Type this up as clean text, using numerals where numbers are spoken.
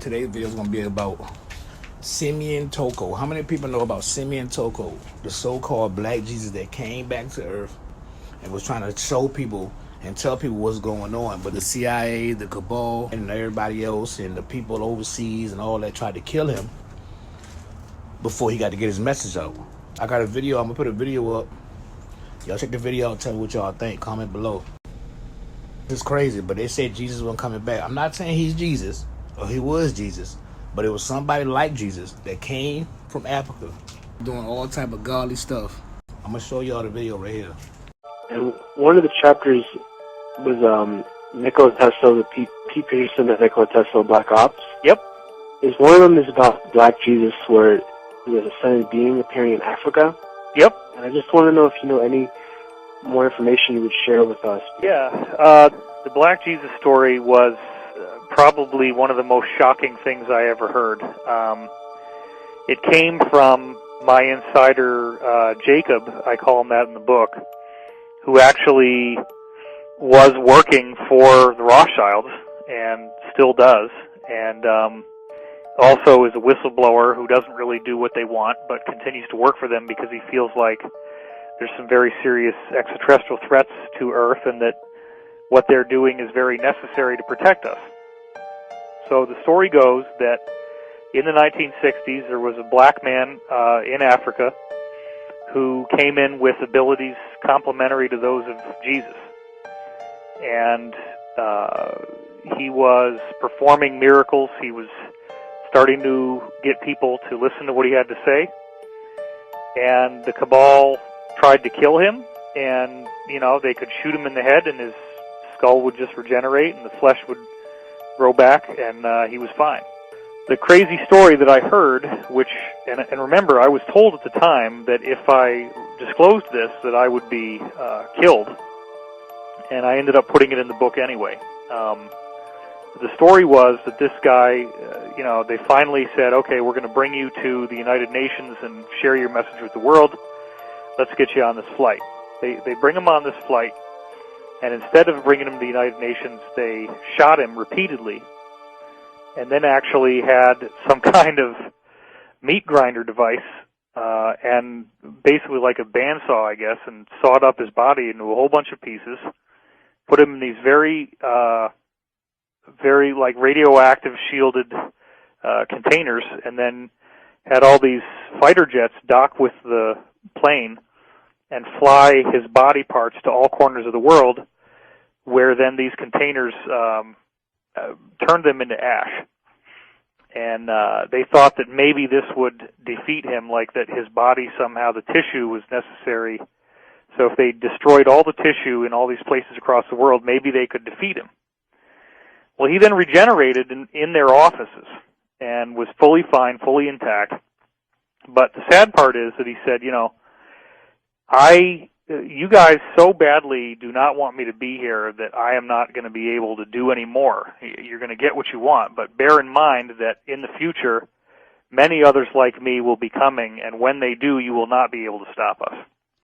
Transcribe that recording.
Today's video is going to be about Simeon Toko. How many people know about Simeon Toko, the so-called black Jesus that came back to earth and was trying to show people and tell people what's going on? But the CIA, the cabal, and everybody else, and the people overseas and all that tried to kill him before he got to get his message out. I got a video. I'm going to put a video up. Y'all check the video out. Tell me what y'all think. Comment below. It's crazy, but they said Jesus wasn't coming back. I'm not saying he's Jesus, or he was Jesus, but it was somebody like Jesus that came from Africa doing all type of godly stuff. I'm going to show y'all the video right here. And one of the chapters was Nikola Tesla, the Pete Peterson and Nikola Tesla Black Ops. Yep. One of them is about Black Jesus, where there's a ascended being appearing in Africa. Yep. And I just want to know if you know any more information you would share with us. Yeah. The Black Jesus story was probably one of the most shocking things I ever heard. It came from my insider, Jacob, I call him that in the book, who actually was working for the Rothschilds and still does, and also is a whistleblower who doesn't really do what they want but continues to work for them because he feels like there's some very serious extraterrestrial threats to Earth and that what they're doing is very necessary to protect us. So the story goes that in the 1960s there was a black man in Africa who came in with abilities complementary to those of Jesus. And he was performing miracles. He was starting to get people to listen to what he had to say. And the cabal tried to kill him, and, they could shoot him in the head and his skull would just regenerate and the flesh would grow back, and he was fine. The crazy story that I heard, and remember, I was told at the time that if I disclosed this, that I would be killed, and I ended up putting it in the book anyway. The story was that this guy, they finally said, okay, we're going to bring you to the United Nations and share your message with the world. Let's get you on this flight. They bring him on this flight, and instead of bringing him to the United Nations, they shot him repeatedly, and then actually had some kind of meat grinder device, and basically like a bandsaw, I guess, and sawed up his body into a whole bunch of pieces, put him in these very like radioactive shielded containers, and then had all these fighter jets dock with the plane and fly his body parts to all corners of the world, where then these containers turned them into ash. And they thought that maybe this would defeat him, like that his body somehow, the tissue was necessary. So if they destroyed all the tissue in all these places across the world, maybe they could defeat him. Well, he then regenerated in their offices and was fully fine, fully intact. But the sad part is that he said, you guys so badly do not want me to be here that I am not going to be able to do any more. You're going to get what you want, but bear in mind that in the future, many others like me will be coming, and when they do, you will not be able to stop us.